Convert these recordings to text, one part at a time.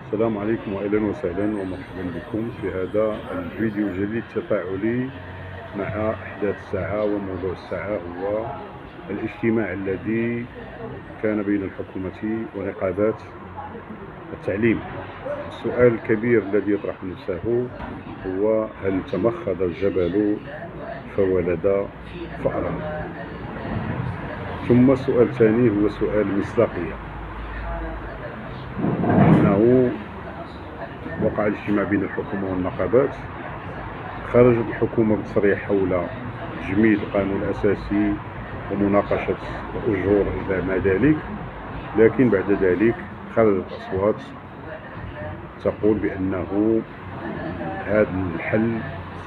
السلام عليكم واهلا وسهلا ومرحبا بكم في هذا الفيديو الجديد التفاعلي مع احداث الساعه. وموضوع الساعه هو الاجتماع الذي كان بين الحكومه ونقابات التعليم. السؤال الكبير الذي يطرح نفسه هو: هل تمخض الجبل فولد فأرا؟ ثم السؤال الثاني هو سؤال المصداقيه، أنه وقع الاجتماع بين الحكومة والنقابات، خرجت الحكومة بتصريح حول تجميد القانون الأساسي ومناقشة الأجور إلى ما ذلك، لكن بعد ذلك خرجت أصوات تقول بأنه هذا الحل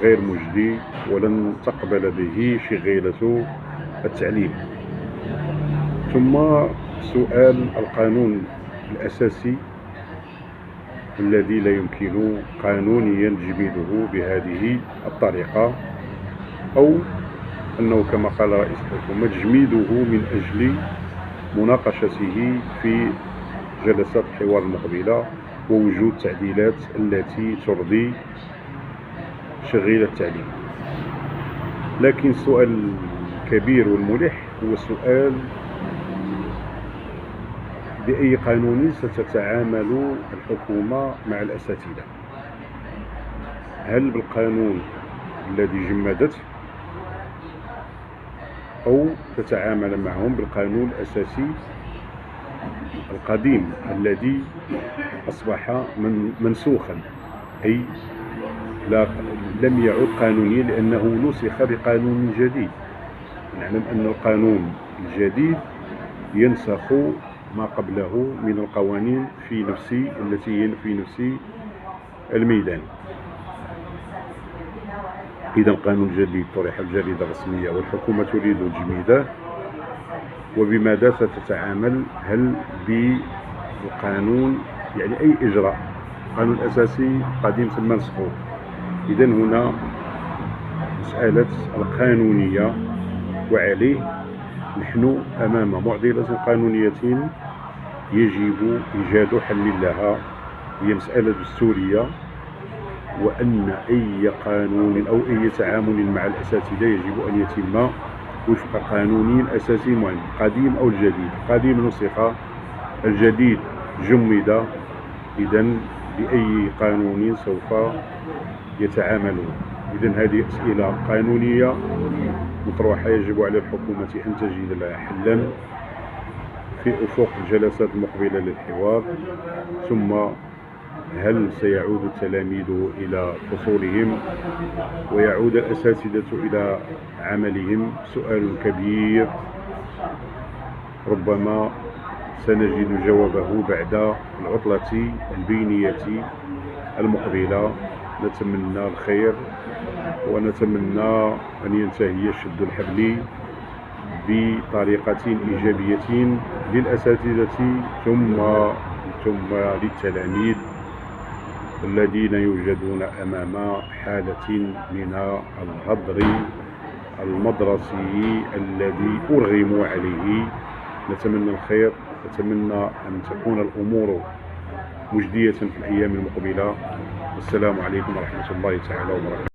غير مجدي ولن تقبل به شغيلة التعليم. ثم سؤال القانون الأساسي الذي لا يمكن قانونيا تجميده بهذه الطريقة، أو أنه كما قال رئيس الحكومة تجميده من أجل مناقشته في جلسات الحوار المقبلة ووجود تعديلات التي ترضي شغيل التعليم. لكن السؤال الكبير والملح هو سؤال: بأي قانون ستتعامل الحكومة مع الأساتذة؟ هل بالقانون الذي جمدته، أو تتعامل معهم بالقانون الأساسي القديم الذي أصبح منسوخا، أي لم يعد قانونيا لأنه نسخ بقانون جديد؟ نعلم أن القانون الجديد ينسخ ما قبله من القوانين التي هي في نفس الميدان. إذا القانون الجديد طرح الجريدة الرسمية والحكومة تريد تجميده، وبماذا ستتعامل؟ هل بالقانون، يعني أي إجراء؟ القانون الأساسي القديم تم نسخه. إذا هنا مسألة القانونية، وعليه نحن أمام معضلة قانونية يجب إيجاد حل لها، هي مسألة دستورية، وأن أي قانون أو أي تعامل مع الأساتذة يجب أن يتم وفق قانون أساسي معين، قديم أو الجديد. القديم نسخ، الجديد جمد، إذا بأي قانون سوف يتعاملون؟ إذا هذه أسئلة قانونية مطروحة، يجب على الحكومة أن تجد لها حلا في أفق الجلسات المقبلة للحوار. ثم هل سيعود التلاميذ إلى فصولهم ويعود الأساتذة إلى عملهم؟ سؤال كبير ربما سنجد جوابه بعد العطلة البينية المقبلة. نتمنى الخير، ونتمنى أن ينتهي شد الحبل بطريقة إيجابية للأساتذة ثم للتلاميذ الذين يوجدون أمام حالة من الهدر المدرسي الذي أرغموا عليه. نتمنى الخير، نتمنى أن تكون الأمور مجدية في الأيام المقبلة. والسلام عليكم ورحمة الله تعالى وبركاته.